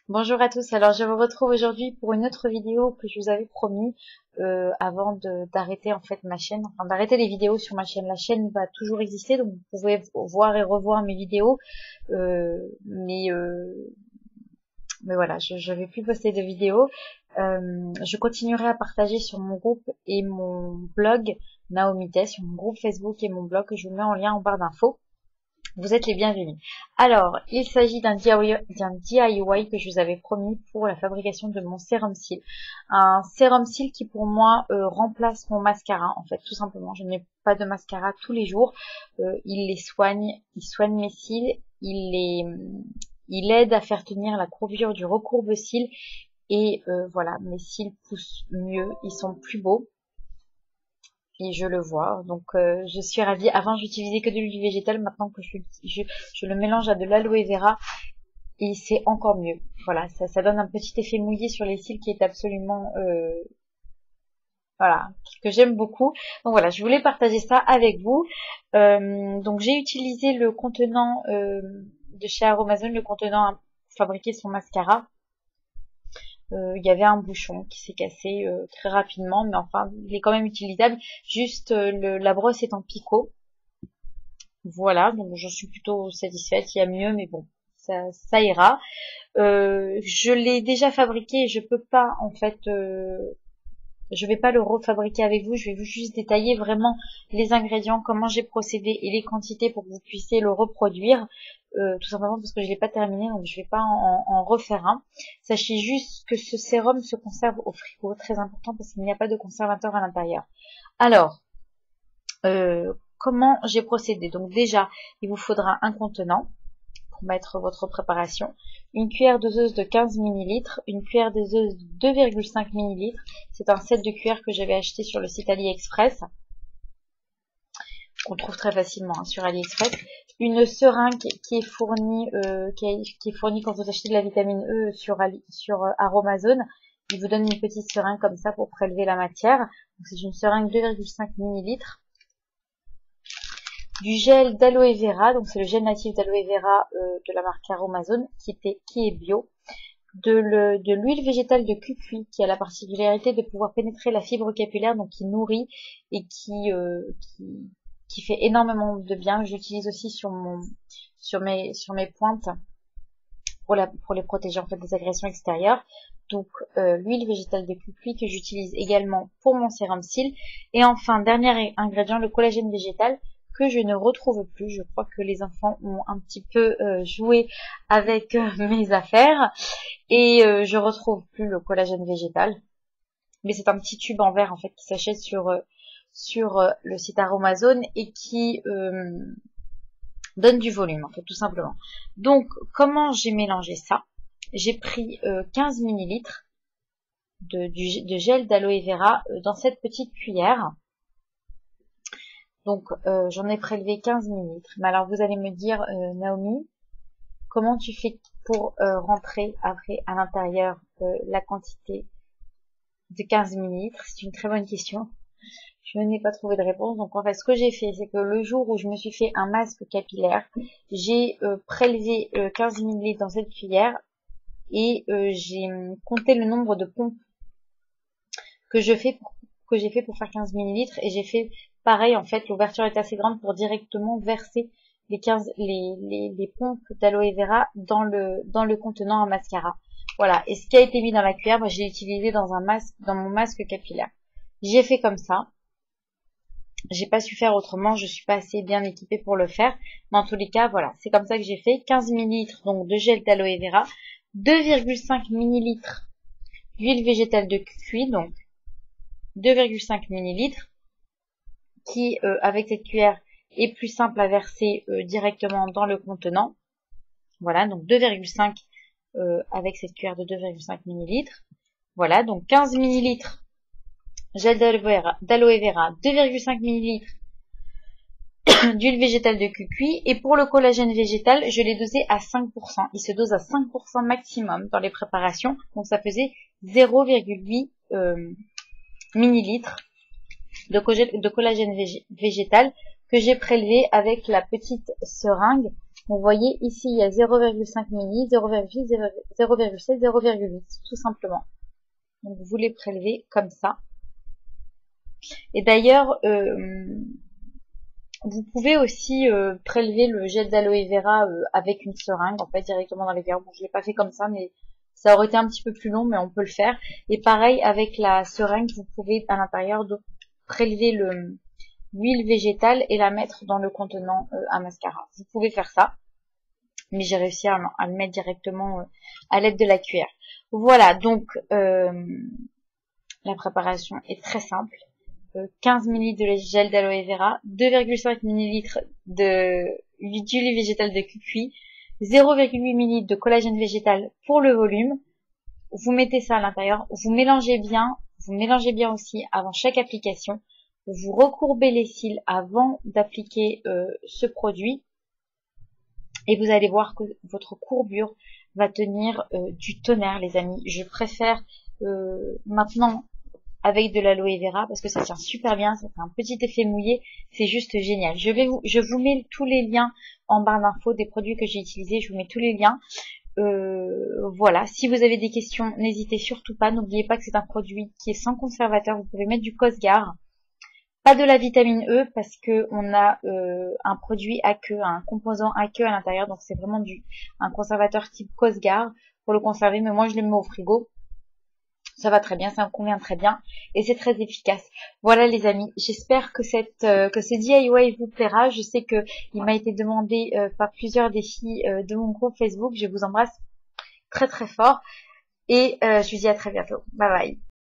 Bonjour à tous, alors je vous retrouve aujourd'hui pour une autre vidéo que je vous avais promis avant d'arrêter en fait ma chaîne, enfin d'arrêter les vidéos sur ma chaîne. La chaîne va toujours exister, donc vous pouvez voir et revoir mes vidéos, euh, mais, euh, mais voilà, je vais plus poster de vidéos. Je continuerai à partager sur mon groupe et mon blog Naomi Tess, sur mon groupe Facebook et mon blog que je vous mets en lien en barre d'infos. Vous êtes les bienvenus. Alors, il s'agit d'un DIY que je vous avais promis pour la fabrication de mon sérum cils. Un sérum cils qui pour moi remplace mon mascara, en fait, tout simplement. Je ne mets pas de mascara tous les jours. Il soigne mes cils, il aide à faire tenir la courbure du recourbe-cils et voilà, mes cils poussent mieux, ils sont plus beaux. Et je le vois, donc je suis ravie. Avant j'utilisais que de l'huile végétale, maintenant que je le mélange à de l'aloe vera et c'est encore mieux. Voilà, ça donne un petit effet mouillé sur les cils qui est absolument voilà, que j'aime beaucoup. Donc voilà, je voulais partager ça avec vous. Donc j'ai utilisé le contenant de chez Aromazone, le contenant à fabriquer son mascara. Il y avait un bouchon qui s'est cassé très rapidement, mais enfin il est quand même utilisable. Juste la brosse est en picot. Voilà, donc je suis plutôt satisfaite. Il y a mieux, mais bon, ça ira. Je l'ai déjà fabriqué et je peux pas en fait, je vais pas le refabriquer avec vous. Je vais vous juste détailler vraiment les ingrédients, comment j'ai procédé et les quantités pour que vous puissiez le reproduire. Tout simplement parce que je l'ai pas terminé, donc je vais pas en refaire un. Sachez juste que ce sérum se conserve au frigo, très important parce qu'il n'y a pas de conservateur à l'intérieur. Alors, comment j'ai procédé? Donc déjà, il vous faudra un contenant pour mettre votre préparation, une cuillère doseuse de 15 ml, une cuillère doseuse de 2,5 ml. C'est un set de cuillères que j'avais acheté sur le site AliExpress, qu'on trouve très facilement sur AliExpress. Une seringue qui est fournie, quand vous achetez de la vitamine E sur Aromazone. Il vous donne une petite seringue comme ça pour prélever la matière. C'est une seringue 2,5 ml. Du gel d'aloe vera, donc c'est le gel natif d'aloe vera de la marque Aromazone qui est bio. De l'huile végétale de cucuy qui a la particularité de pouvoir pénétrer la fibre capillaire, donc qui nourrit et qui fait énormément de bien. J'utilise aussi sur mes pointes pour les protéger en fait des agressions extérieures. Donc l'huile végétale de cucuy que j'utilise également pour mon sérum cils. Et enfin, dernier ingrédient, le collagène végétal que je ne retrouve plus. Je crois que les enfants ont un petit peu joué avec mes affaires et je retrouve plus le collagène végétal. Mais c'est un petit tube en verre en fait qui s'achète sur le site Aromazone et qui donne du volume en fait tout simplement. Donc comment j'ai mélangé ça? J'ai pris 15 ml de gel d'aloe vera dans cette petite cuillère. Donc j'en ai prélevé 15 ml. Mais alors vous allez me dire Naomi, comment tu fais pour rentrer après à l'intérieur la quantité de 15 ml? C'est une très bonne question. Je n'ai pas trouvé de réponse. Donc en fait ce que j'ai fait, c'est que le jour où je me suis fait un masque capillaire, j'ai prélevé 15 ml dans cette cuillère et j'ai compté le nombre de pompes que j'ai fait pour faire 15 ml et j'ai fait pareil en fait. L'ouverture est assez grande pour directement verser les pompes d'aloe vera dans le contenant en mascara. Voilà. Et ce qui a été mis dans la cuillère, moi j'ai utilisé dans mon masque capillaire. J'ai fait comme ça. J'ai pas su faire autrement, je suis pas assez bien équipée pour le faire. Mais en tous les cas, voilà, c'est comme ça que j'ai fait. 15 ml donc de gel d'aloe vera, 2,5 ml d'huile végétale de cucuy, donc 2,5 ml qui, avec cette cuillère, est plus simple à verser directement dans le contenant. Voilà, donc 2,5 avec cette cuillère de 2,5 ml. Voilà, donc 15 ml gel d'aloe vera, 2,5 ml d'huile végétale de cucuy. Et pour le collagène végétal, je l'ai dosé à 5%. Il se dose à 5% maximum dans les préparations. Donc ça faisait 0,8 millilitres de collagène végétal que j'ai prélevé avec la petite seringue Vous voyez, ici, il y a 0,5 ml, 0,6, 0,7, 0,8, tout simplement. Donc, vous les prélevez comme ça. Et d'ailleurs, vous pouvez aussi prélever le gel d'aloe vera avec une seringue, en fait, directement dans les verres. Bon, je l'ai pas fait comme ça, mais ça aurait été un petit peu plus long, mais on peut le faire. Et pareil, avec la seringue, vous pouvez à l'intérieur prélever l'huile végétale et la mettre dans le contenant à mascara. Vous pouvez faire ça, mais j'ai réussi à le mettre directement à l'aide de la cuillère. Voilà, donc la préparation est très simple. 15 ml de gel d'aloe vera, 2,5 ml d'huile végétale de cucuy, 0,8 ml de collagène végétal pour le volume. Vous mettez ça à l'intérieur, vous mélangez bien aussi avant chaque application. Vous recourbez les cils avant d'appliquer ce produit et vous allez voir que votre courbure va tenir du tonnerre, les amis. Je préfère maintenant avec de l'aloe vera parce que ça tient super bien, ça fait un petit effet mouillé, c'est juste génial. Je vous mets tous les liens en barre d'infos des produits que j'ai utilisés, je vous mets tous les liens. Voilà, si vous avez des questions, n'hésitez surtout pas, n'oubliez pas que c'est un produit qui est sans conservateur, vous pouvez mettre du Cosgar, pas de la vitamine E parce que on a un produit aqueux, un composant aqueux à l'intérieur, donc c'est vraiment un conservateur type Cosgar pour le conserver, mais moi je le mets au frigo. Ça va très bien, ça me convient très bien et c'est très efficace. Voilà les amis, j'espère que ce DIY vous plaira. Je sais que il m'a été demandé par plusieurs des filles de mon groupe Facebook. Je vous embrasse très très fort et je vous dis à très bientôt. Bye bye.